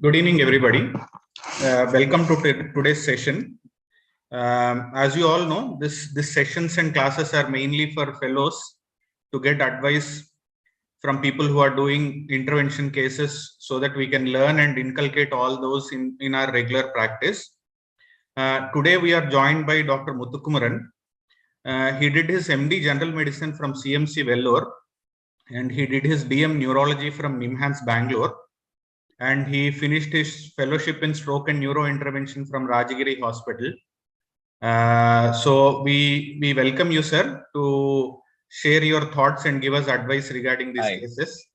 Good evening, everybody. Welcome to today's session. As you all know, this sessions and classes are mainly for fellows to get advice from people who are doing intervention cases so that we can learn and inculcate all those in our regular practice. Today, we are joined by Dr. Muthukumaran. He did his MD General Medicine from CMC Vellore, and he did his DM Neurology from NIMHANS Bangalore. And he finished his fellowship in stroke and neuro intervention from Rajagiri Hospital. So we welcome you, sir, to share your thoughts and give us advice regarding these cases.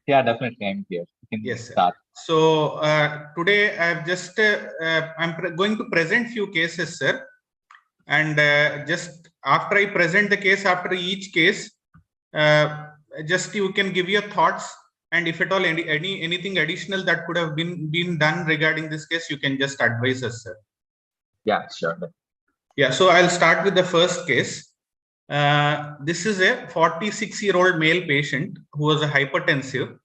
Yeah, definitely. I'm here. Yes, start. So today I've just I'm going to present few cases, sir. And just after I present the case, after each case, just you can give your thoughts. And if at all anything additional that could have been done regarding this case, you can just advise us, sir. Yeah, sure. Yeah, so I'll start with the first case. This is a 46-year-old male patient who was a hypertensive.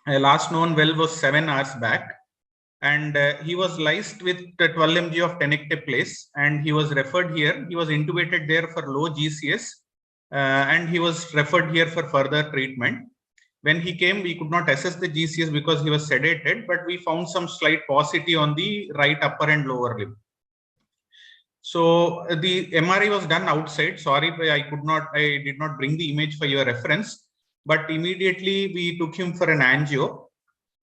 Last known well was 7 hours back, and he was lysed with 12 mg of tenecteplase, and he was referred here. He was intubated there for low GCS, and he was referred here for further treatment. When he came, we could not assess the GCS because he was sedated, but we found some slight paucity on the right upper and lower limb. So the MRI was done outside. Sorry, I did not bring the image for your reference, but immediately we took him for an angio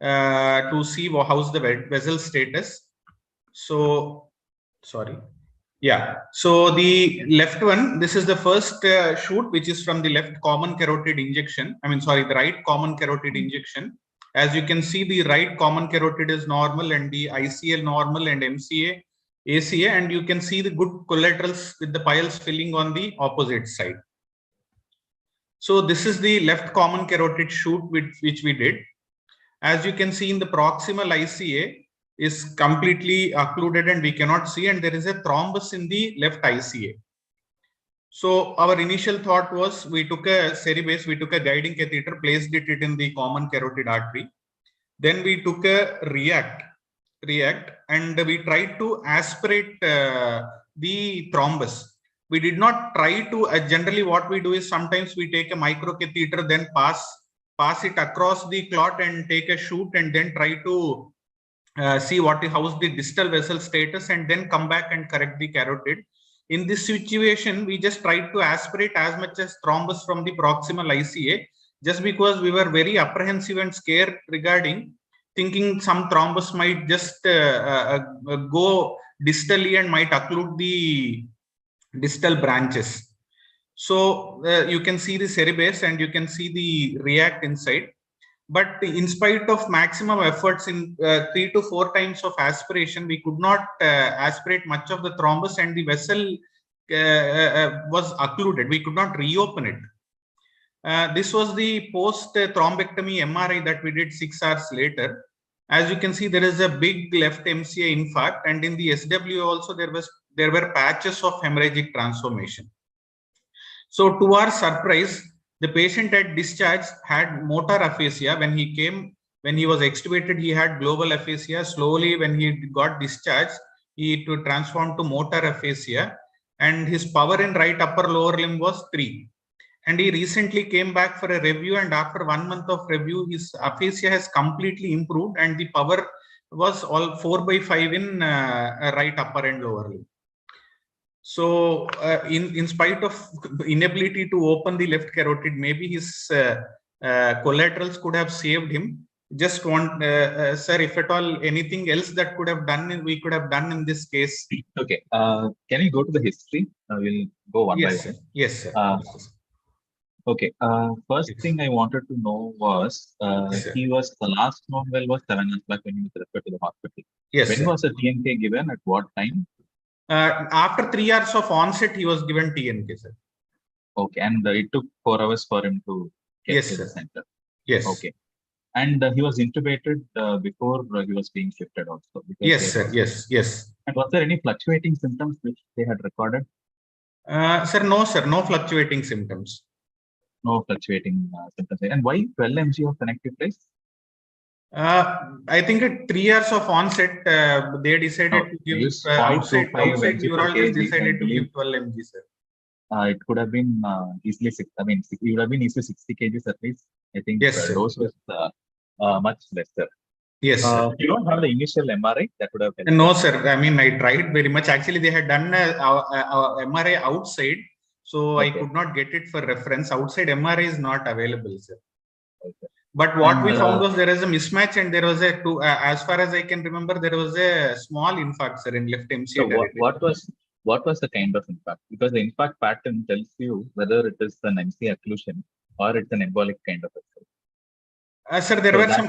to see how's the vessel status. So, sorry. Yeah, so the left one, this is the first shoot, which is from the left common carotid injection. The right common carotid injection. As you can see, the right common carotid is normal and the ICL normal and MCA, ACA, and you can see the good collaterals with the piles filling on the opposite side. So this is the left common carotid shoot which we did. As you can see in the proximal ICA, is completely occluded and we cannot see, and there is a thrombus in the left ICA. So our initial thought was we took a Ceribase, we took a guiding catheter, placed it in the common carotid artery. Then we took a react, and we tried to aspirate the thrombus. We did not try to, generally what we do is sometimes we take a micro catheter, then pass it across the clot and take a shoot and then try to see how's the distal vessel status and then come back and correct the carotid. In this situation, we just tried to aspirate as much as thrombus from the proximal ICA, just because we were very apprehensive and scared regarding thinking some thrombus might just go distally and might occlude the distal branches. So you can see the Ceribase and you can see the react inside. But in spite of maximum efforts in 3 to 4 times of aspiration, we could not aspirate much of the thrombus, and the vessel was occluded. We could not reopen it. This was the post-thrombectomy MRI that we did 6 hours later. As you can see, there is a big left MCA infarct, and in the SW also there were patches of hemorrhagic transformation. So to our surprise, the patient at discharge had motor aphasia. When he was extubated, he had global aphasia. Slowly, when he got discharged, he transformed to motor aphasia, and his power in right upper lower limb was 3. And he recently came back for a review, and after 1 month of review, his aphasia has completely improved, and the power was all 4/5 in right upper and lower limb. So in spite of inability to open the left carotid, maybe his collaterals could have saved him. Just want, sir, if at all anything else that we could have done in this case. Okay. Can you go to the history? We'll go one by one. Yes, sir. Okay. First thing I wanted to know was he was the last known well was 7 years back when he was referred to the hospital. Yes. When was the TNK given? At what time? After 3 hours of onset, he was given TNK, sir. Okay, and it took 4 hours for him to get to the center. Yes. Okay, and he was intubated before he was being shifted also. Yes, sir. Yes. And was there any fluctuating symptoms which they had recorded? Sir, no, sir. No fluctuating symptoms. No fluctuating symptoms. And why 12 mg of tenecteplase? I think at 3 years of onset, they decided to give Use 0.25 outside mg per urologist kg. I decided to give believe 12 mg, sir. it could have been easily it would have been easily 60 kgs at least. I think Yes, sir. dose was much lesser. Yes, sir. You don't have the initial MRI that would have helped. No, sir. I mean, I tried very much. Actually, they had done a MRI outside, so I could not get it for reference. Outside MRI is not available, sir. Okay. But what we found was there is a mismatch, and there was as far as I can remember, there was a small infarct, sir, in left MCA So territory. what was the kind of infarct? Because the infarct pattern tells you whether it is an MCA occlusion or it's an embolic kind of occlusion. Sir, there were some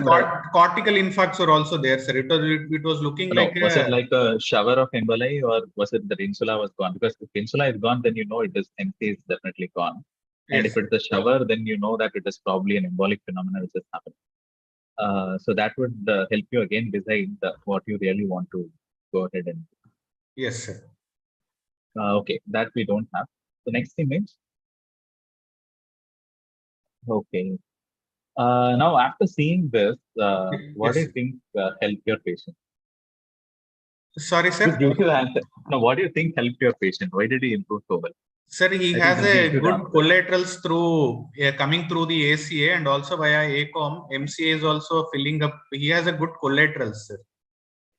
cortical infarcts were also there, sir. It was looking like was it like a shower of emboli, or was it the insula was gone? Because if insula is gone, then you know it is MCA is definitely gone. And if it's a shower, then you know that it is probably an embolic phenomenon which has happened. So that would help you again decide what you really want to go ahead and do. Yes, sir. Okay, that we don't have. The next image. Okay. Now, after seeing this, what do you think helped your patient? Sorry, sir. Just give you the answer. Now, what do you think helped your patient? Why did he improve so well? Sir, he has a good collaterals through coming through the ACA and also via ACOM. MCA is also filling up. He has a good collaterals, sir.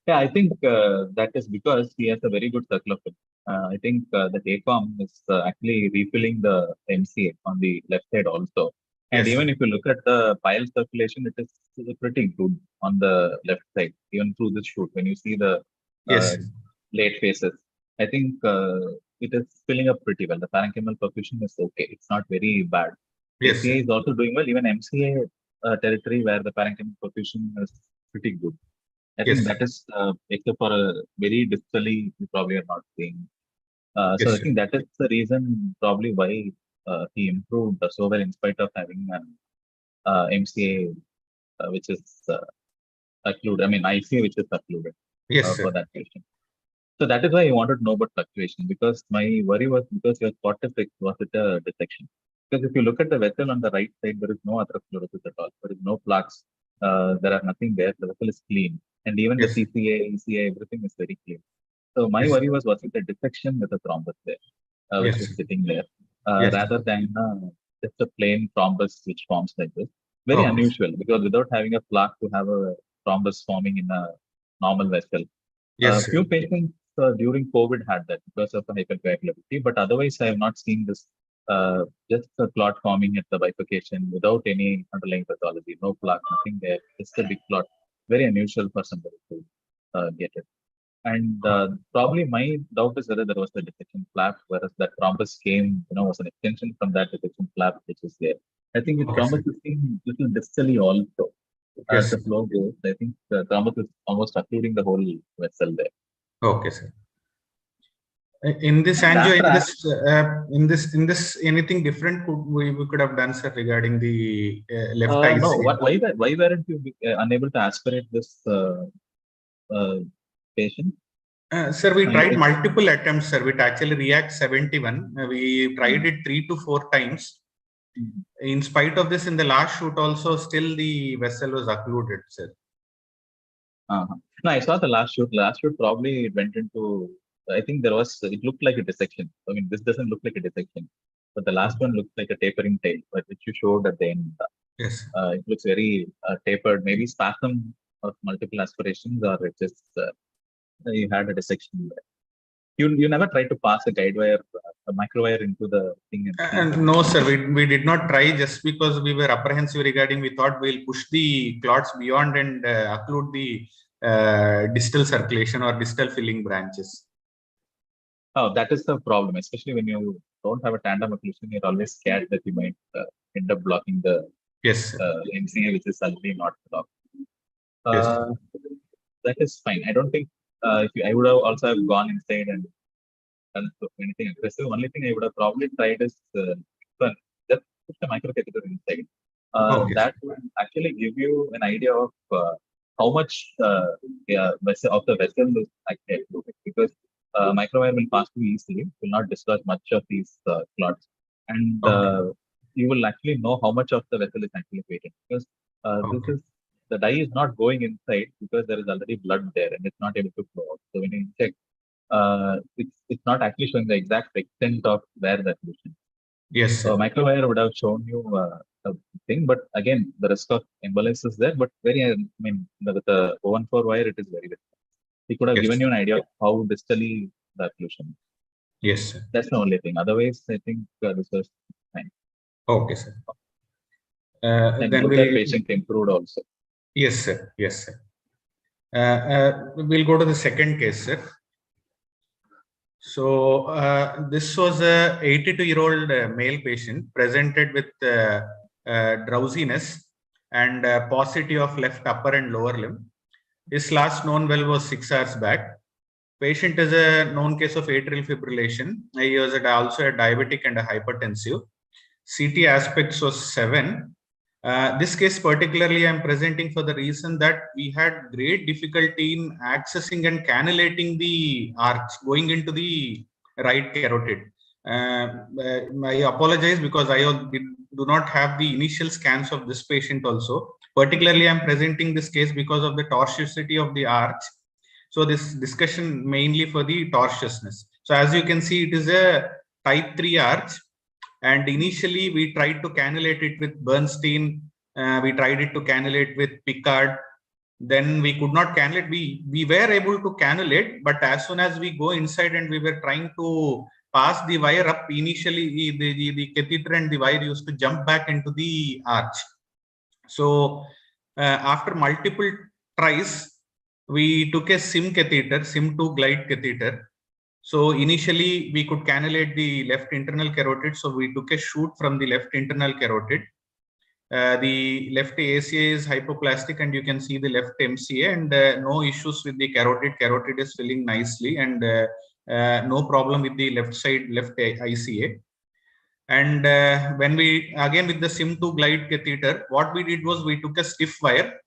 Yeah, I think that is because he has a very good circle of fill. I think that ACOM is actually refilling the MCA on the left side also. And even if you look at the pile circulation, it is pretty good on the left side, even through this shoot. When you see the late phases, I think it is filling up pretty well. The parenchymal perfusion is okay. It's not very bad. ACA is also doing well. Even MCA territory where the parenchymal perfusion is pretty good. I think that is, except for a very distally, you probably are not seeing. So I think that is the reason probably why he improved so well in spite of having an MCA, which is occluded. I mean, ICA, which is occluded for that patient. So that is why I wanted to know about fluctuation, because my worry was because your cortex was it a dissection. Because if you look at the vessel on the right side, there is no atherosclerosis at all. There is no plaques. There are nothing there. The vessel is clean. And even the CCA, ECA, everything is very clean. So my worry was it a dissection with a thrombus there, which is sitting there, rather than just a plain thrombus which forms like this. Very unusual, because without having a plaque to have a thrombus forming in a normal vessel. Few patients during COVID had that because of the hypercoagulability, but otherwise I have not seen this. Just a clot forming at the bifurcation without any underlying pathology, no plaque, nothing there, just a big clot. Very unusual for somebody to get it. And probably my doubt is whether there was a dissection flap, whereas that thrombus came, was an extension from that dissection flap which is there. I think the thrombus is seen little distally also. As the flow goes, I think the thrombus is almost occluding the whole vessel there. Okay, sir. In this angio, in this, anything different we could have done, sir, regarding the left eye? No. Why weren't you unable to aspirate this patient? Sir, we tried multiple attempts, sir, with actually React 71. We tried it 3 to 4 times. In spite of this, in the last shoot also, still the vessel was occluded, sir. No, I saw the last shoot. Last shoot probably went into, I think it looked like a dissection. I mean, this doesn't look like a dissection, but the last one looks like a tapering tail, which you showed at the end. It looks very tapered, maybe spasm of multiple aspirations, or it just, you had a dissection there. You never tried to pass a guide wire, a microwire into the thing? No, sir, we did not try, just because we were apprehensive regarding, we thought we'll push the clots beyond and occlude the distal circulation or distal filling branches. Oh, that is the problem, especially when you don't have a tandem occlusion. You're always scared that you might end up blocking the MCA, which is suddenly not blocked. That is fine. I don't think I would have also have gone inside and done anything aggressive. Only thing I would have probably tried is just put the microcatheter inside. That would actually give you an idea of how much of the vessel is actually occluded, because microwire will pass through easily, will not dislodge much of these clots, and you will actually know how much of the vessel is actually patent, because this is the dye is not going inside because there is already blood there and it's not able to flow out. So when you check, it's not actually showing the exact extent of where the occlusion. Yes, So sir. microwire would have shown you a thing, but again, the risk of embolus is there. But with the 014 wire, it is very different. It could have Yes. given you an idea of how distally the occlusion. Yes, sir. That's the only thing. Otherwise, I think this was fine. Okay, sir. And Then both we'll. the patient improved also. Yes, sir. Yes, sir. We'll go to the second case, sir. So this was a 82-year-old male patient presented with drowsiness and paucity of left upper and lower limb. His last known well was 6 hours back. Patient is a known case of atrial fibrillation. He was also a diabetic and a hypertensive. CT aspects was 7. This case particularly I'm presenting for the reason that we had great difficulty in accessing and cannulating the arch going into the right carotid. I apologize because I do not have the initial scans of this patient also. Particularly I'm presenting this case because of the tortuosity of the arch. So this discussion mainly for the tortuousness. So as you can see, it is a type 3 arch. And initially, we tried to cannulate it with Bernstein. We tried it to cannulate with Picard. Then we could not cannulate. We were able to cannulate, but as soon as we go inside and we were trying to pass the wire up, initially the catheter and the wire used to jump back into the arch. So after multiple tries, we took a SIM catheter, SIM2 glide catheter. So initially we could cannulate the left internal carotid. So we took a shoot from the left internal carotid. The left ACA is hypoplastic and you can see the left MCA and no issues with the carotid. Carotid is filling nicely and no problem with the left side, left ICA. And when we, again with the SIM2 glide catheter, what we did was we took a stiff wire.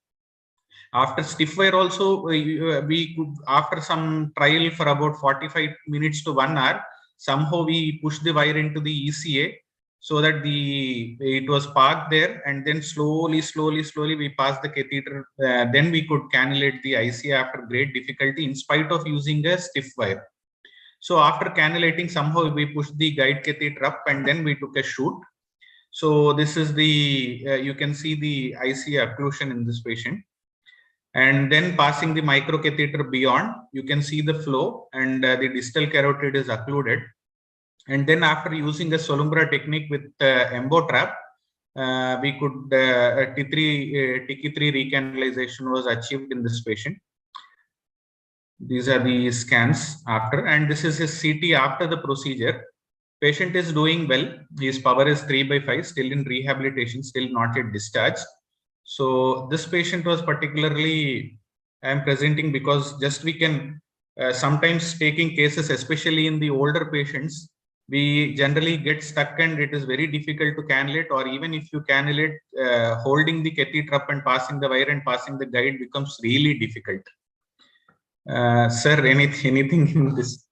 After stiff wire also, we could, after some trial for about 45 minutes to 1 hour, somehow we pushed the wire into the ECA so that it was parked there, and then slowly we passed the catheter. Then we could cannulate the ICA after great difficulty in spite of using a stiff wire. So after cannulating, somehow we pushed the guide catheter up and then we took a shoot. So this is the, you can see the ICA occlusion in this patient. And then passing the microcatheter beyond, you can see the flow and the distal carotid is occluded. And then after using the Solumbra technique with embo trap, we could TK3 recanalization was achieved in this patient. These are the scans after, and this is his CT after the procedure. Patient is doing well. His power is 3/5, still in rehabilitation, still not yet discharged. So this patient was particularly, I am presenting because just we can sometimes taking cases, especially in the older patients, we generally get stuck and it is very difficult to cannulate, or even if you cannulate, holding the catheter up and passing the wire and passing the guide becomes really difficult. Sir, anything in this?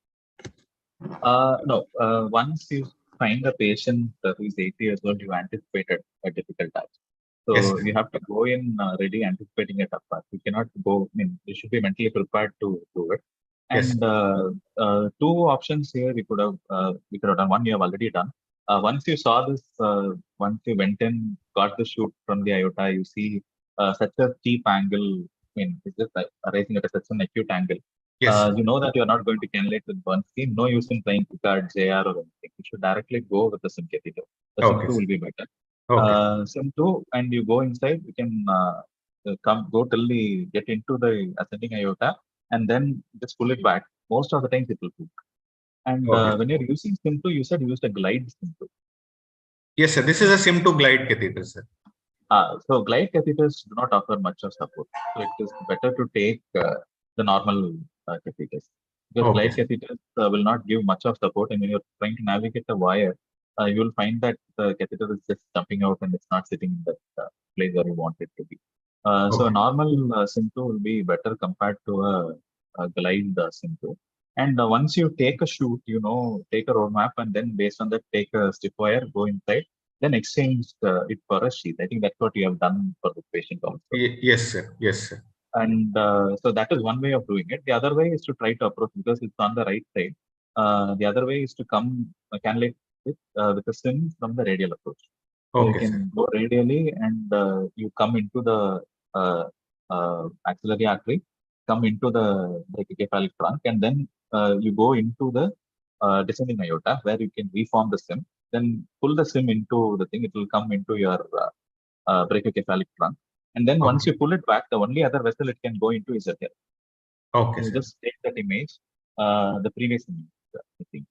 No. Once you find a patient who is 80 years old, you anticipated a difficult task. So Yes, you have to go in already anticipating a tough task. You cannot go, you should be mentally prepared to do it. And yes. Two options here we could have done. One you have already done. Once you saw this, once you went in, got the shoot from the aorta, you see such a steep angle. It's just like arising at such an acute angle. Yes. You know that you are not going to cannulate with Bernstein. No use in playing Picard, JR or anything. You should directly go with the SIM catheter. The SIM2 will be better. Okay. SIM2, and you go inside, you can go till the get into the ascending aorta and then just pull it back. Most of the times it will hook. And when you're using SIM2, you said you used a glide SIM2. Yes, sir. This is a SIM2 glide catheter, sir. So glide catheters do not offer much of support. So it is better to take the normal catheters. Because glide catheters will not give much of support, and when you're trying to navigate the wire, you will find that the catheter is just jumping out and it's not sitting in that place where you want it to be. So a normal SIM2 will be better compared to a glide SIM2. And once you take a shoot, take a roadmap, and then based on that, take a stiff wire, go inside, then exchange it for a sheath. I think that's what you have done for the patient also. Yes, sir. Yes, sir. And so that is one way of doing it. The other way is to try to approach because it's on the right side. The other way is to come cannulate with a sim from the radial approach. So you Okay, sir. can go radially and you come into the axillary artery, come into the brachiocephalic trunk, and then you go into the descending aorta where you can reform the sim. Then pull the sim into the thing; it will come into your brachiocephalic trunk. And then once Okay. you pull it back, the only other vessel it can go into is the tail. Okay, You sir. just take that image, the previous image, I think.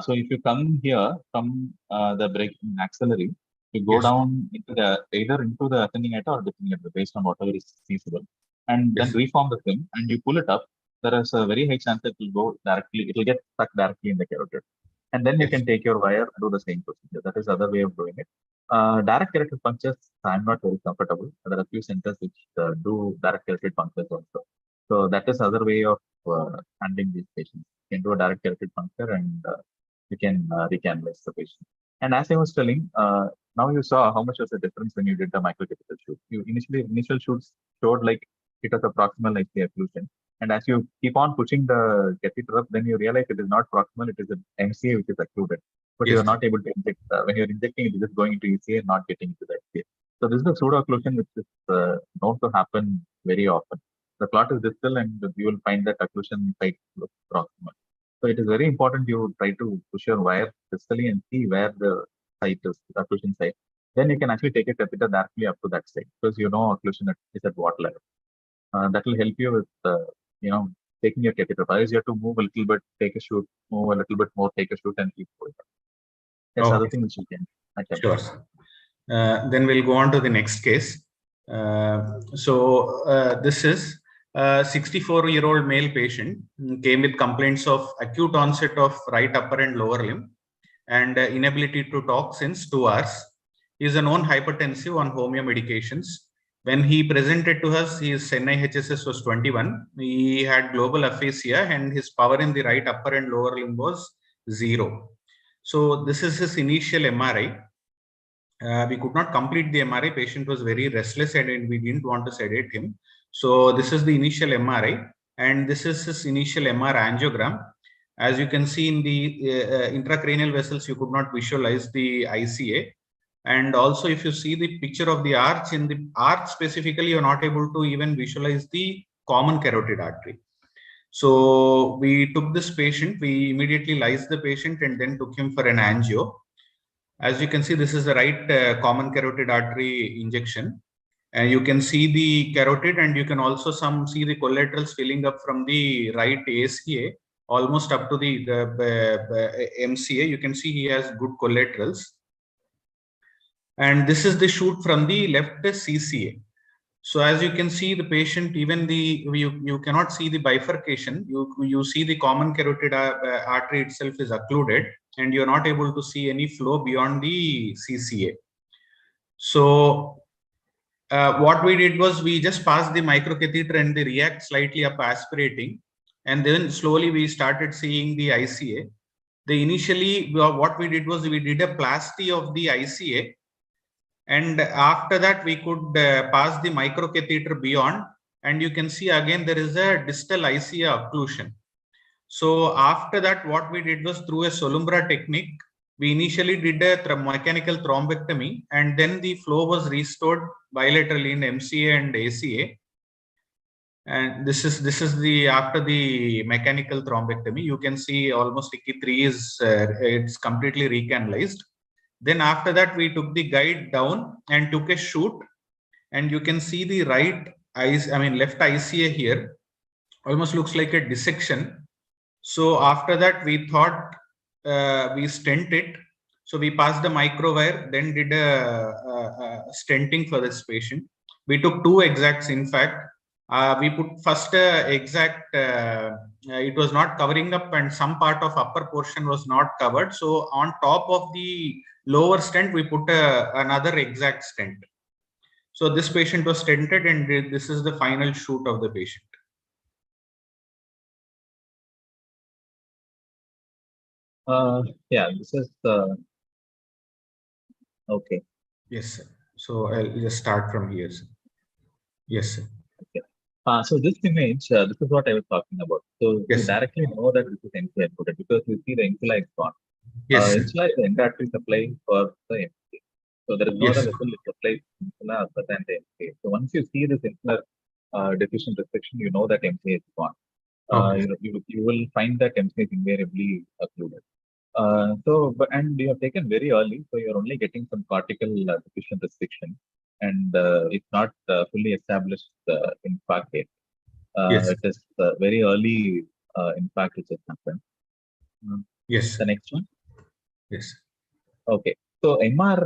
So if you come here from the break axillary, you go Yes. down into the either into the ascending aorta or descending aorta based on whatever is feasible, and then Yes. reform the thing, and you pull it up. There is a very high chance that it will go directly. It will get stuck directly in the carotid, and then you Yes. can take your wire, do the same procedure. That is the other way of doing it. Direct carotid punctures, I'm not very comfortable. There are a few centers which do direct carotid punctures also. So that is other way of handling these patients. You can do a direct carotid puncture and you can recanalize the patient. And as I was telling, now you saw how much was the difference when you did the microcatheter shoot. You initial shoots showed like it was a proximal like the occlusion. And as you keep on pushing the catheter up, then you realize it is not proximal, it is an MCA which is occluded. But you Yes. are not able to inject. When you're injecting, it is just going into ECA and not getting into the FCA. So this is the pseudo occlusion which is known to happen very often. The clot is distal and you will find that occlusion site looks proximal. So it is very important you try to push your wire distally and see where the site is, the occlusion site. Then you can actually take a catheter directly up to that site because you know occlusion is at what level. That will help you with you know taking your catheter. Otherwise, you have to move a little bit, take a shoot, move a little bit more, take a shoot, and keep going. That's other Okay. thing which you can attempt. Sure, sir. Then we'll go on to the next case. This is a 64-year-old male patient came with complaints of acute onset of right upper and lower limb and inability to talk since 2 hours. He is a known hypertensive on homeo medications. When he presented to us, his NIHSS was 21. He had global aphasia and his power in the right upper and lower limb was 0. So this is his initial MRI. We could not complete the MRI. Patient was very restless and we didn't want to sedate him. So this is the initial MRI and this is his initial MR angiogram. As you can see in the intracranial vessels, you could not visualize the ICA. And also if you see the picture of the arch, in the arch specifically, you're not able to even visualize the common carotid artery. So we took this patient, we immediately lysed the patient and then took him for an angio. As you can see, this is the right common carotid artery injection. And you can see the carotid and you can also see the collaterals filling up from the right ACA almost up to the MCA. You can see he has good collaterals. And this is the shoot from the left CCA. So as you can see, the patient, even you cannot see the bifurcation. You see the common carotid artery itself is occluded, and you're not able to see any flow beyond the CCA. So what we did was we just passed the microcatheter and the react slightly up aspirating, and then slowly we started seeing the ICA. Initially what we did was we did a plasty of the ICA. And after that, we could pass the microcatheter beyond, and you can see again there is a distal ICA occlusion. So after that, what we did was through a Solumbra technique, we initially did a mechanical thrombectomy, and then the flow was restored bilaterally in MCA and ACA. And this is the after the mechanical thrombectomy. You can see almost T3 is it's completely recanalized. Then after that, we took the guide down and took a shoot, and you can see the left ICA here, almost looks like a dissection. So after that, we thought we stent it. So we passed the microwire, then did a stenting for this patient. We took 2 exacts, in fact. We put first exact, it was not covering up and some part of upper portion was not covered. So on top of the lower stent, we put another exact stent. So this patient was stented and this is the final shoot of the patient. Yeah, this is Okay. Yes, sir. So I'll just start from here, sir. Yes, sir. Okay. So this image, this is what I was talking about. So you Yes, sir. directly know that this is MCI encoded because you see the insula is gone. Yes, sir. Insula is the endartery supply for the MCA. So there is no other Yes, sir. vessel which supplies insula other than the MCA. So once you see this insular diffusion restriction, you know that MCA is gone. Okay. You will find that MCA is invariably occluded. And you have taken very early, so you're only getting some cortical diffusion restriction, and it's not fully established infarct yet. Yes, sir. It is very early infarct which has happened. Mm. Yes, The sir. next one. Yes. Okay. So MR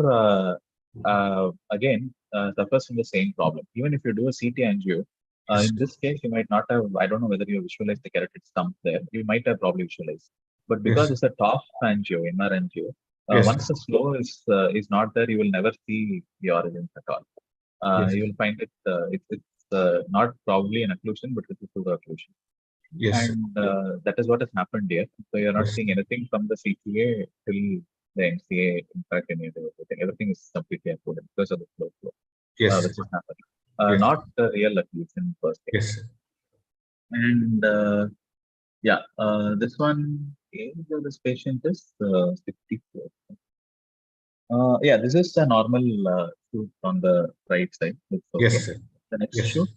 again suffers from the same problem. Even if you do a CT angio, Yes. in this case you might not have. I don't know whether you visualized the carotid stump there. You might have probably visualized, but because Yes. it's a top angio, MR angio, Yes. once the flow is not there, you will never see the origins at all. Yes. You will find it. It's not probably an occlusion, but it's a pseudo occlusion. Yes, sir. And that is what has happened here. So you're not Yes. seeing anything from the CTA till the MCA. In fact, everything is completely uploaded because of the flow, Yes, sir. which is happening. Yes. Not the real occlusion per se. Yes, sir. And yeah, this one, age of this patient is 64. Yeah, this is a normal shoot on the right side. It's okay. Yes, sir. The next Yes. shoot.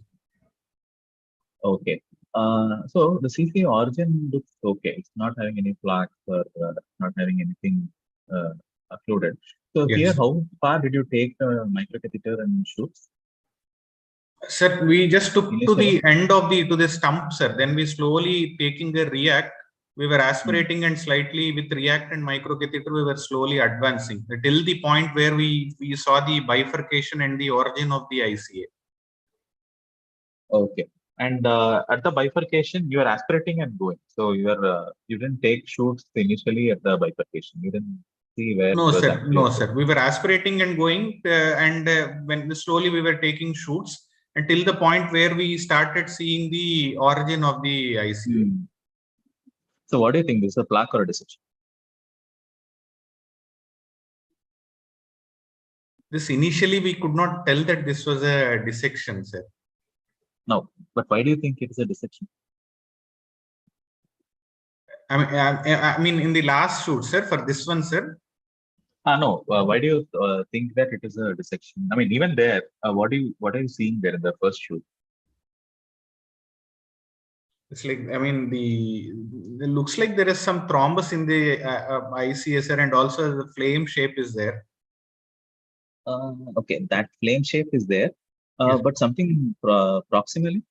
Okay. So the CC origin looks okay. It's not having any plaques or not having anything occluded. So here, Yes. how far did you take the microcatheter and shoots Sir, we just took to initially? the end of the stump, sir. Then we slowly taking a react. We were Hmm. aspirating and slightly with react and microcatheter, we were slowly advancing till the point where we saw the bifurcation and the origin of the ICA. Okay. And at the bifurcation, you are aspirating and going. So you didn't take shoots initially at the bifurcation. You didn't see where it No, was sir. actually No, occurring. sir. We were aspirating and going, and when slowly we were taking shoots until the point where we started seeing the origin of the ICA. Hmm. So what do you think? This is a plaque or a dissection? This initially we could not tell that this was a dissection, sir. No. But why do you think it is a dissection? I mean, in the last shoot, sir, for this one, sir. No. Why do you think that it is a dissection? I mean, even there, what are you seeing there in the first shoot? It's like, I mean, it looks like there is some thrombus in the ICSR, and also the flame shape is there. Okay, that flame shape is there, Yes. but something proximally.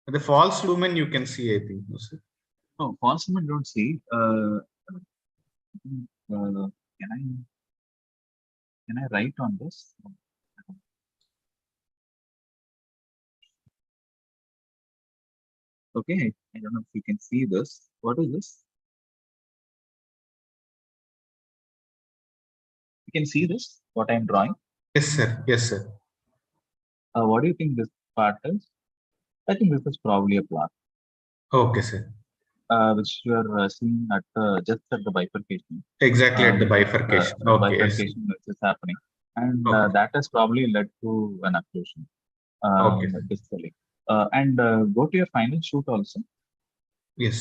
The false lumen you can see, I think. No, sir. No, false lumen don't see. Can I write on this? Okay, I don't know if you can see this. What is this? You can see this, what I'm drawing. Yes, sir. Yes, sir. What do you think this part is? I think this is probably a plaque, Okay, sir. which you are seeing at just at the bifurcation. Exactly at the This is bifurcation. Okay, yes. bifurcation which is happening, and Okay. that has probably led to an occlusion Okay. distally. And go to your final shoot also. Yes.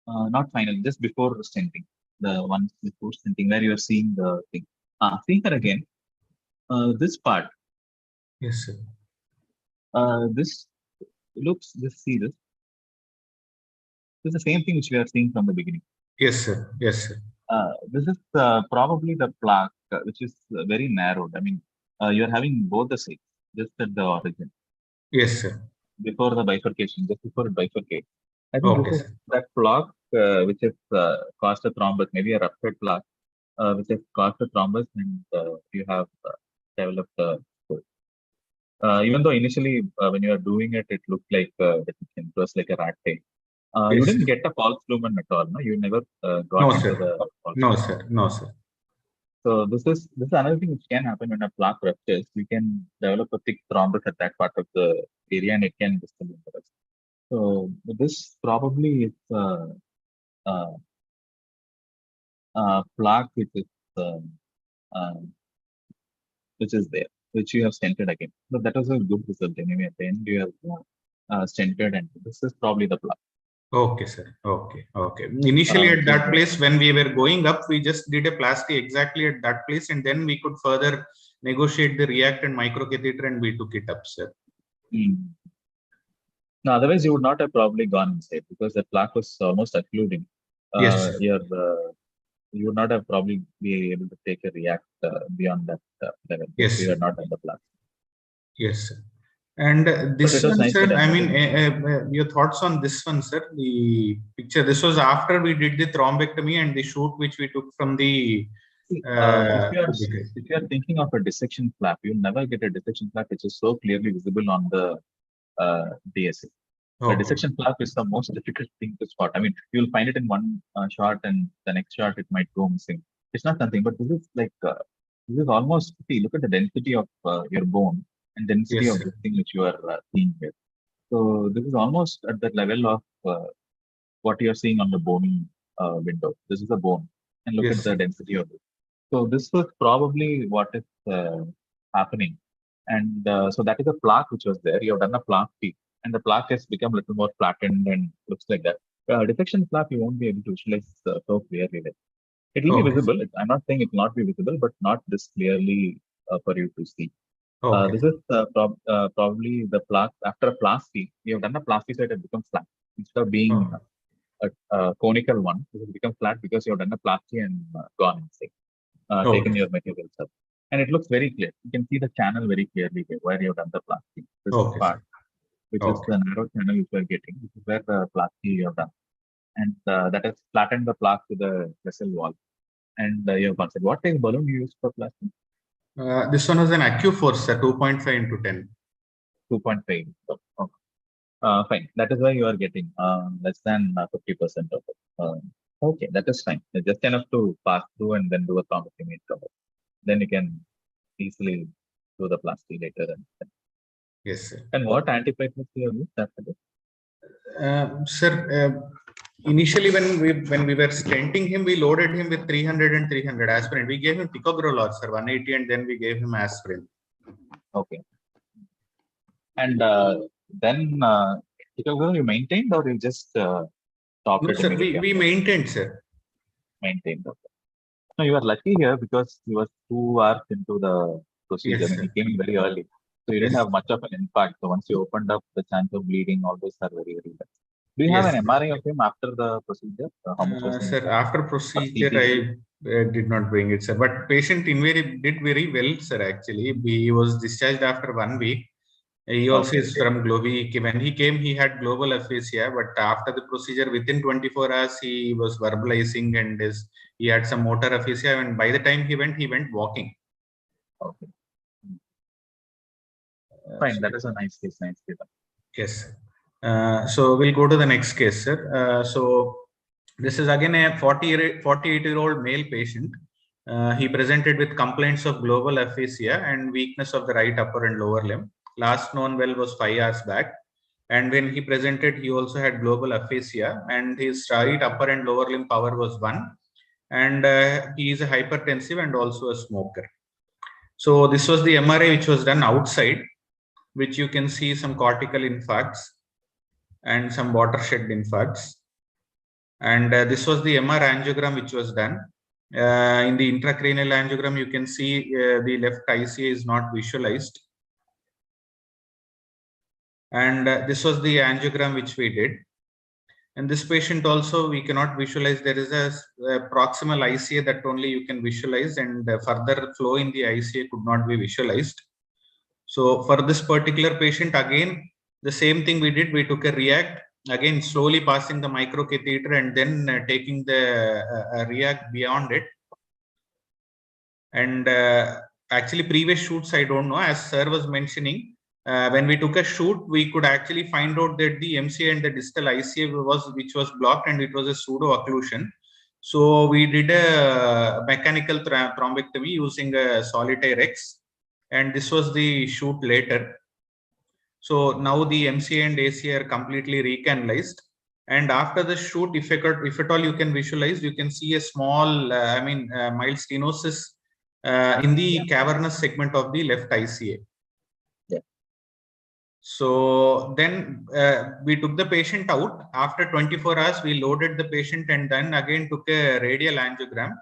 Not final, just before stenting. The one before stenting where you are seeing the thing. See here again. This part. Yes, sir. This looks. Just see this. This is the same thing which we are seeing from the beginning. Yes, sir. Yes, sir. This is probably the plaque, which is very narrowed. I mean, you are having both the sides just at the origin Yes, sir. before the bifurcation, just before it bifurcates. I think Okay, this is sir. that plaque which has caused a thrombus, maybe a ruptured plaque, which has caused a thrombus, and you have developed a. Even though initially when you are doing it, it looked like it was like a rat tail. You Yes, sir. didn't get a false lumen at all, no? You never No, got into sir. the false No, lumen. sir. No, sir. So this is another thing which can happen when a plaque ruptures. You can develop a thick thrombus at that part of the area, and it can distal the rest. So this probably is uh, plaque which is there, which you have stented again. But that was a good result anyway. At the end, you have stented, and this is probably the plaque. Okay, sir. Okay. Okay. Initially at that place, when we were going up, we just did a plasty exactly at that place, and then we could further negotiate the react and microcatheter, and we took it up, sir. No, otherwise you would not have probably gone inside because the plaque was almost occluding. Yes. You would not have probably be able to take a react beyond that level. Yes. You are not on the plaque. Yes, sir. And this one, nice, sir, I mean, your thoughts on this one, sir? The picture, this was after we did the thrombectomy and the shoot which we took from the. If you are thinking of a dissection flap, you'll never get a dissection flap which is so clearly visible on the DSA. The dissection flap is the most difficult thing to spot. I mean, you'll find it in one shot, and the next shot it might go missing. It's not something, but this is like this is almost. See, look at the density of your bone and density of the thing which you are seeing here. So this is almost at that level of what you are seeing on the bony window. This is a bone, and look at the density of it. So this was probably what is happening, and so that is a plaque which was there. You have done a plaque peak, and the plaque has become a little more flattened and looks like that. Dissection flap you won't be able to visualize so clearly. It will be visible. I'm not saying it will not be visible, but not this clearly for you to see. This is probably the plaque after a plasty. You have done a plasty, so it has become flat instead of being a conical one. It has become flat because you have done a plasty and gone inside. Taken your materials up, and it looks very clear. You can see the channel very clearly here where you have done the plastic. This part, which is the narrow channel which we are getting, this is where the plastic you have done, and that has flattened the plaque to the vessel wall. And you have considered what type of balloon you use for plastic? This one was an AccuForce, 2.5 into 10. 2.5. Okay. Fine. That is why you are getting less than 50% of it. Okay, that is fine. It's just enough to pass through and then do a thrombectomy cover. Then you can easily do the plastic later. Yes, sir. And what antiplatelets you have used after this? Sir, initially when we were stenting him, we loaded him with 300 and 300 aspirin. We gave him ticagrelor, sir, 180, and then we gave him aspirin. Okay. And then ticagrelor you maintained, or you just stopped no, it? Sir, we maintained, sir. Maintained. Okay. No, you are lucky here because he was 2 hours into the procedure. Yes, I mean, he came in very early. So you didn't have much of an impact. So once you opened up, the chance of bleeding, all those are very, very less. Do you have an MRI of him after the procedure? How much was sir, after procedure, I did not bring it, sir. But patient did very well, sir, actually. He was discharged after 1 week. He also is from Globi. When he came, he had global aphasia, but after the procedure, within 24 hours, he was verbalizing and he had some motor aphasia. And by the time he went walking. Okay. Fine, that is a nice case. Yes. So we'll go to the next case, sir. So this is again a 48-year-old male patient. He presented with complaints of global aphasia and weakness of the right upper and lower limb. Last known well was 5 hours back, and when he presented, he also had global aphasia, and his right upper and lower limb power was 1, and he is a hypertensive and also a smoker. So this was the MRI which was done outside, which you can see some cortical infarcts and some watershed infarcts, and this was the MR angiogram which was done. In the intracranial angiogram, you can see the left ICA is not visualized. And this was the angiogram which we did. And this patient also, we cannot visualize. There is a proximal ICA that only you can visualize, and further flow in the ICA could not be visualized. So for this particular patient, again, the same thing we did. We took a react, again, slowly passing the microcatheter and then taking the react beyond it. And actually, previous shoots, I don't know, as sir was mentioning, when we took a shoot, we could actually find out that the MCA and the distal ICA which was blocked, and it was a pseudo occlusion. So we did a mechanical thrombectomy using a Solitaire X, and this was the shoot later. So now the MCA and ACA are completely recanalized, And after the shoot, if at all you can visualize, you can see a small, mild stenosis in the cavernous segment of the left ICA. So then we took the patient out. After 24 hours, we loaded the patient and then again took a radial angiogram.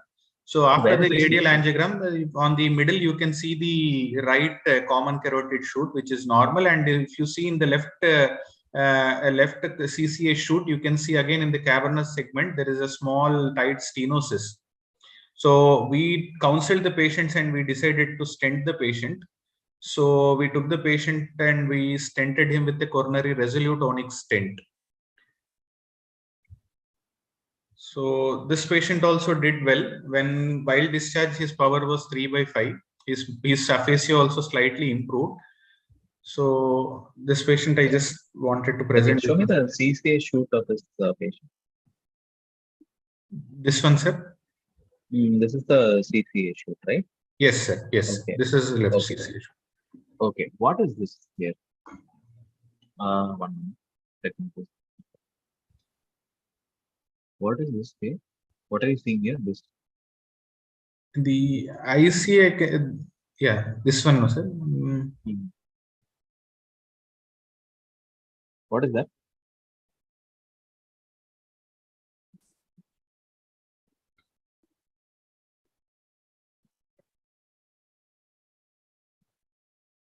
So after the radial angiogram, on the middle, you can see the right common carotid shoot, which is normal. And if you see in the left CCA shoot, you can see again in the cavernous segment, there is a small tight stenosis. So we counseled the patients and we decided to stent the patient. So we took the patient and we stented him with the coronary resolute onyx stent. So this patient also did well. While discharged, his power was 3/5. His aphasia also slightly improved. So this patient, I just wanted to present. Show me the CCA shoot of this patient. This one, sir? This is the CCA shoot, right? Yes, sir. Yes. Okay. This is the left CCA shoot. Okay. What is this here? 1 minute. Let me post. What is this here? What are you seeing here? This. The ICA, yeah, this one, no, sir. What is that?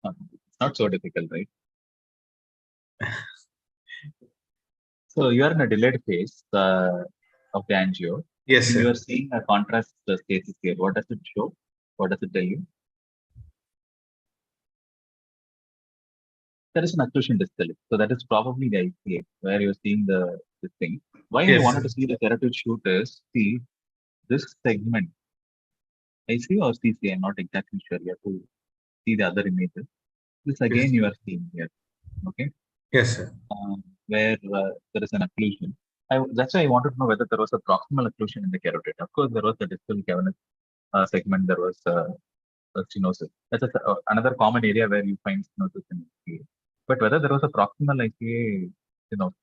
It's not so difficult, right? So you are in a delayed phase of the angio. Yes, sir. You are seeing a contrast stasis here. What does it show? What does it tell you? There is an occlusion distally. So that is probably the ICA where you're seeing this thing. Why I wanted to see the carotid shoot is, see this segment. ICA or CCA, I'm not exactly sure. You have to see the other images. This again you are seeing here. Okay. Yes, sir. Where there is an occlusion. That's why I wanted to know whether there was a proximal occlusion in the carotid. Of course, there was a distal cavernous segment. There was a stenosis. That's another common area where you find stenosis in ICA. But whether there was a proximal ICA, you don't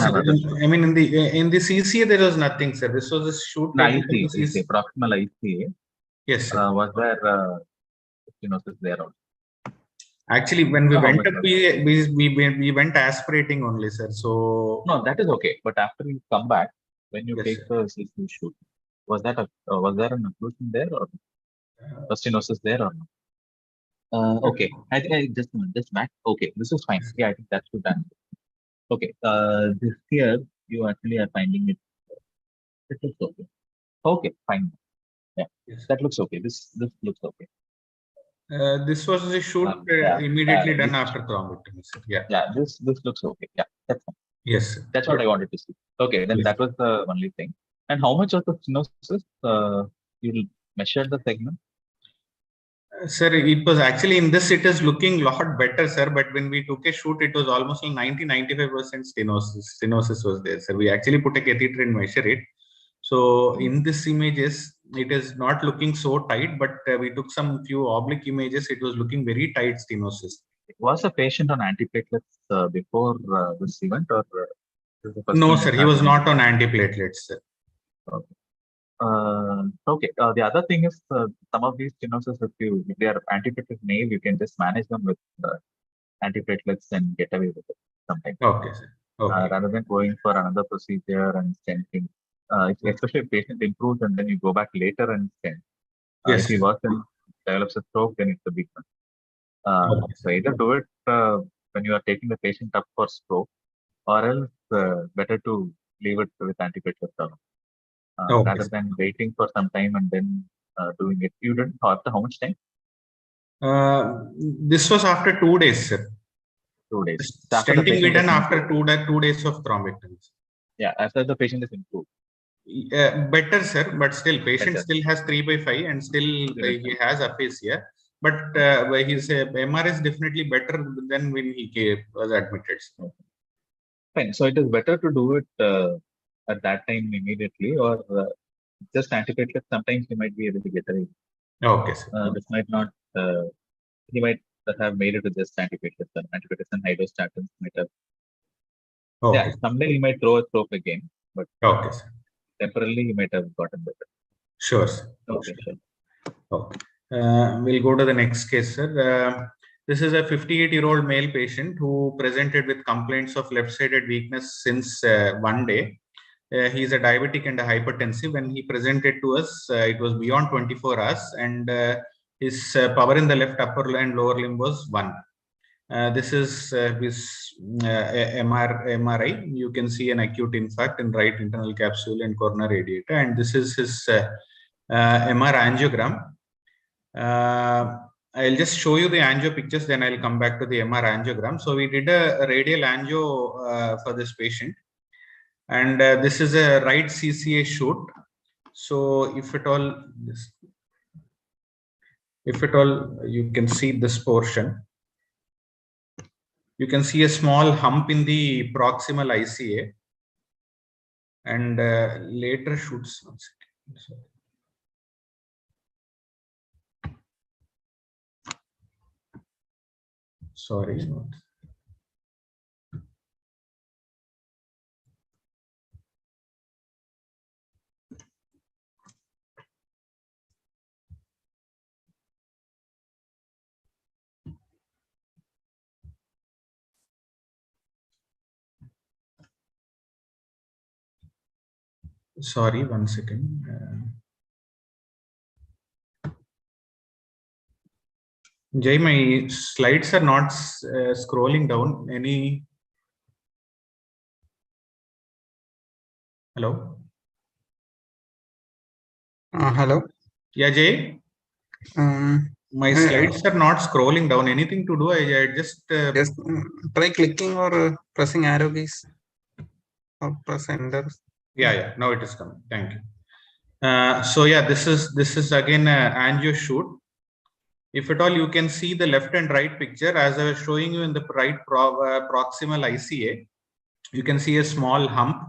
have other. I mean, in the CCA there was nothing, sir. This was a shoot. ICA, proximal ICA. Yes, sir. Was there stenosis there also? Actually, when we went up, we went aspirating only, sir. So no, that is okay. But after you come back, when you take the CCA shoot, was there an occlusion there or stenosis there or no? Okay, I just back. Okay, this is fine. Yeah, I think that's good answer. Okay, this here you actually are finding it. It looks okay. Okay, fine. Yeah, that looks okay. This looks okay. This was the shoot immediately done after thrombectomy, sir. Yeah, this looks okay. Yeah, that's fine. Yes, sir. That's what I wanted to see. Okay, then that was the only thing. And how much of the stenosis you measured the segment? Sir, it was actually in this, it is looking a lot better, sir. But when we took a shoot, it was almost 90-95% stenosis was there, sir. We actually put a catheter and measure it. So in this images, it is not looking so tight, but we took some few oblique images. It was looking very tight stenosis. Was the patient on antiplatelets before this event, or no, sir? He was not on antiplatelets, sir. Okay. Okay. The other thing is some of these stenosis, if they are antiplatelet naive, you can just manage them with antiplatelets and get away with it sometimes. Okay, sir. Okay. Rather than going for another procedure and stenting. Especially if patient improves and then you go back later and stent. If he works and develops a stroke, then it's a big one. So either do it when you are taking the patient up for stroke, or else better to leave it with antiplatelet rather than waiting for some time and then doing it. You didn't after how much time? This was after 2 days, sir. 2 days. Stenting we done after 2 days of thrombectomy. Yeah, after the patient is improved. Better, sir, but still patient still has 3/5 and still he has aphasia. But his MR is definitely better than when he was admitted. Fine. So it is better to do it at that time immediately, or just antiplatelets. Sometimes he might be able to get away. Okay, sir. This might not. He might have made it to just antiplatelets and hydrostatins might have Okay. Yeah, someday he might throw a stroke again, but Okay, sir. temporarily he might have gotten better. Sure, sir. Okay, sure. Okay. We'll go to the next case, sir. This is a 58-year-old male patient who presented with complaints of left-sided weakness since one day. He is a diabetic and a hypertensive. When he presented to us, it was beyond 24 hours, and his power in the left upper and lower limb was 1. This is his MRI. You can see an acute infarct in right internal capsule and corner radiator, and this is his MR angiogram. I'll just show you the angio pictures, then I'll come back to the MR angiogram. So we did a radial angio for this patient, and this is a right CCA shoot. So if at all, you can see this portion. You can see a small hump in the proximal ICA, and later shoots. Sorry. Sorry, 1 second. Jay, my slides are not scrolling down. Any? Hello? Hello. Yeah, Jay? My slides are not scrolling down. Anything to do? I just try clicking or pressing arrow keys or press enter. Yeah. Now it is coming. Thank you. So yeah, this is again a angio shoot. If at all, you can see the left and right picture as I was showing you in the right proximal ICA. You can see a small hump,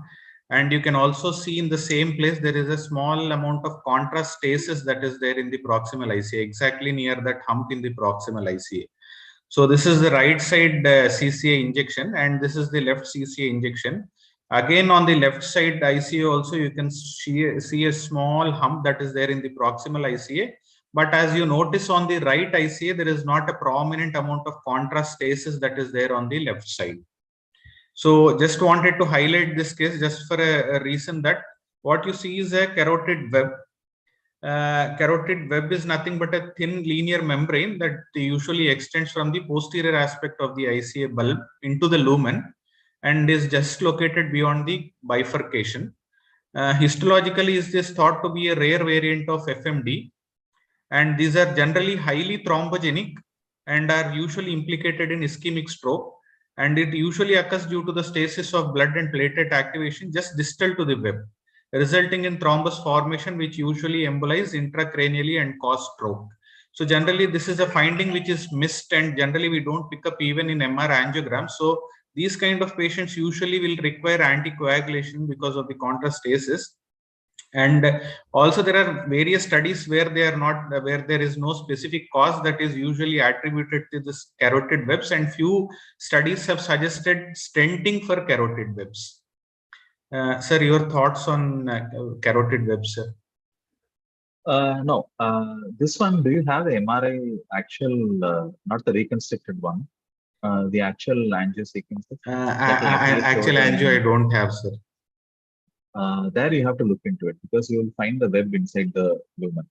and you can also see in the same place there is a small amount of contrast stasis that is there in the proximal ICA, exactly near that hump in the proximal ICA. So this is the right side CCA injection, and this is the left CCA injection. Again, on the left side ICA also you can see a small hump that is there in the proximal ICA. But as you notice on the right ICA, there is not a prominent amount of contrast stasis that is there on the left side. So just wanted to highlight this case just for a reason that what you see is a carotid web. Carotid web is nothing but a thin linear membrane that usually extends from the posterior aspect of the ICA bulb into the lumen and is just located beyond the bifurcation. Histologically, is this thought to be a rare variant of FMD, and these are generally highly thrombogenic and are usually implicated in ischemic stroke, and it usually occurs due to the stasis of blood and platelet activation just distal to the web, resulting in thrombus formation, which usually embolize intracranially and cause stroke. So generally this is a finding which is missed, and generally we don't pick up even in MR angiogram. So these kind of patients usually will require anticoagulation because of the contrast stasis. And also there are various studies where there is no specific cause that is usually attributed to this carotid webs, and few studies have suggested stenting for carotid webs. Sir, your thoughts on carotid webs, sir? No, this one, do you have the MRI actual, not the reconstructed one, the actual angio sequences? Actual angio I don't have, sir. There you have to look into it because you will find the web inside the lumen.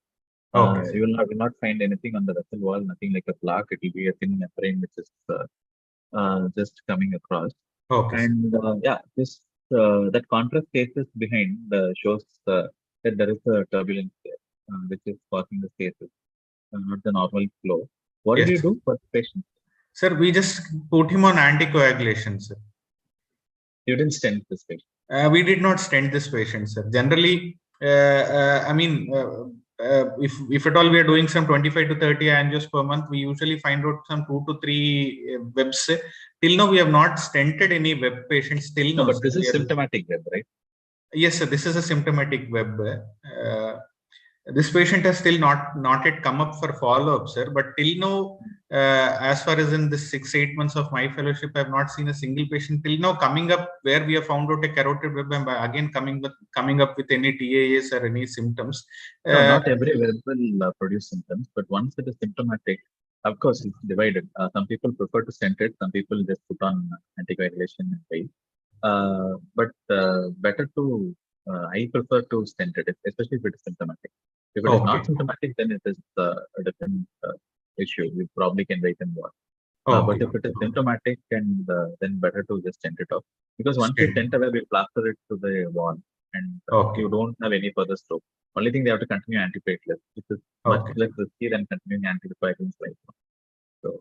Okay. You will not find anything on the vessel wall, nothing like a plaque. It will be a thin membrane which is just coming across. Okay. And that contrast stasis behind shows that there is a turbulence there, which is causing the stasis, not the normal flow. What did you do for the patient? Sir, we just put him on anticoagulation, sir. You didn't stent this patient? We did not stent this patient, sir. Generally, if at all we are doing some 25 to 30 angios per month, we usually find out some 2 to 3 webs. Till now, we have not stented any web patients. Till now, but this is symptomatic web, right? Yes, sir. This is a symptomatic web. This patient has still not yet come up for follow-up, sir. But till now, as far as in the 6-8 months of my fellowship, I have not seen a single patient till now coming up where we have found out a carotid web and again coming up with any TAAs or any symptoms. No, not every web will produce symptoms, but once it is symptomatic, of course, it's divided. Some people prefer to stent it, some people just put on anticoagulation and wait. But better to, I prefer to stent it, especially if it is symptomatic. If it is not symptomatic, then it is a different issue. You probably can wait and watch. But if it is symptomatic, and then better to just stent it off. Because once you stent away, we plaster it to the wall, and you don't have any further stroke. Only thing they have to continue antiplatelets, which is much less risky than continuing anticoagulants right now. So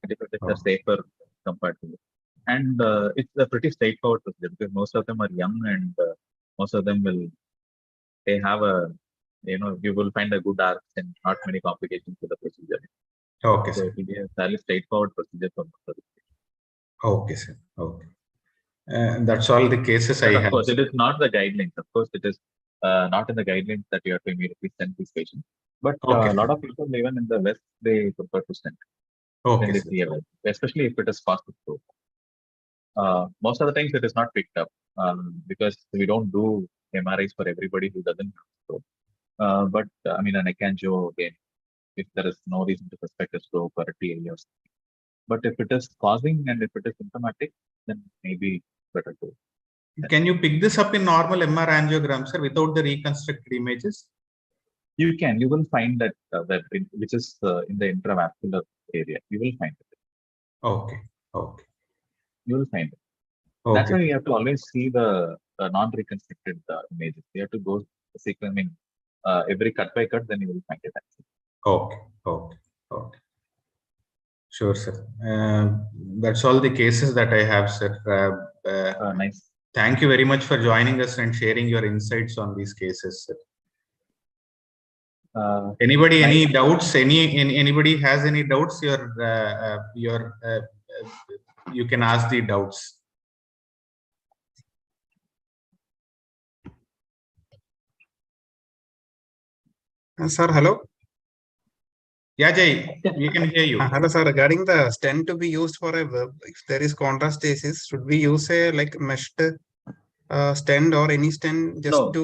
antiplatelets are safer compared to this. And it's a pretty straightforward procedure because most of them are young and most of them they have you will find a good arch and not many complications with the procedure. So it will be a fairly straightforward procedure for most of the patients. Okay, sir. Okay. That's all the cases but I have. have. Of course, it is not the guidelines. Of course, it is not in the guidelines that you have to immediately send these patients. But a lot of people, even in the West, they prefer to send. When they see a web, especially if it is fast stroke. Most of the times it is not picked up because we don't do MRIs for everybody who doesn't have stroke. But I mean, an angio again, if there is no reason to suspect a stroke or a TAA or something. But if it is causing and if it is symptomatic, then maybe better to. Can you pick this up in normal MR angiogram, sir, without the reconstructed images? You can. You will find that web, which is in the intravascular area. You will find it. Okay. You will find it. That's why you have to always see the non-reconstructed images. You have to go sequencing every cut by cut, then you will find it actually. Okay. Sure, sir. That's all the cases that I have, sir. Nice. Thank you very much for joining us and sharing your insights on these cases, sir. Anybody, any doubts? Anybody has any doubts? You can ask the doubts. Sir, hello. Yeah, Jay, we can hear you. Hello, sir. Regarding the stent to be used for a web, if there is contrastasis, should we use a meshed stent or any stent just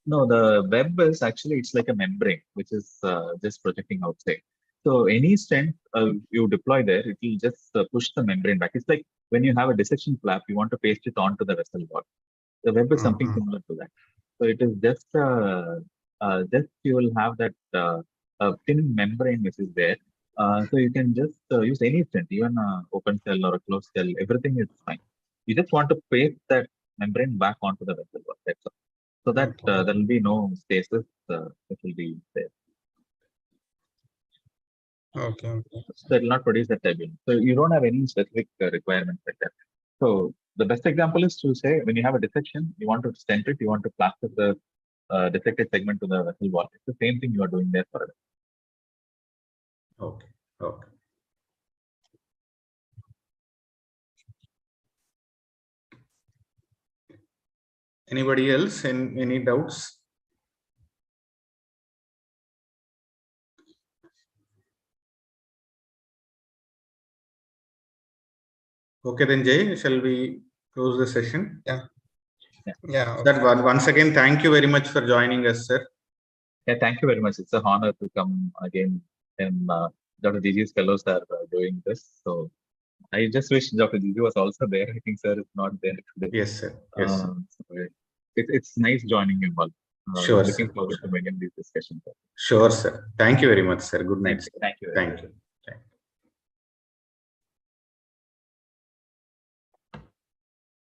No, the web is actually, it's like a membrane, which is just projecting outside. So any stent you deploy there, it will just push the membrane back. It's like when you have a dissection flap, you want to paste it onto the vessel wall. The web is something similar to that. So it is just you will have that thin membrane which is there. So you can just use any stent, even open cell or a closed cell, everything is fine. You just want to paste that membrane back onto the vessel wall. That's all. So that there will be no stasis, it will be there. Okay. So it will not produce that turbulence. So you don't have any specific requirements like that. So the best example is to say when you have a dissection, you want to stent it, you want to plaster the dissected segment to the vessel wall. It's the same thing you are doing there for it. Okay. Anybody else? Any doubts? Okay, then Jay, shall we close the session? Yeah. That once again, thank you very much for joining us, sir. Yeah, thank you very much. It's an honor to come again, and Dr. Gigi's fellows are doing this. So I just wish Dr. Gigi was also there. I think sir is not there today. Yes, sir. Yes. So it's nice joining you all. Sure. Looking forward to many of these discussions. Sure, sir. Thank you very much, sir. Good night. Thank you. Thank you.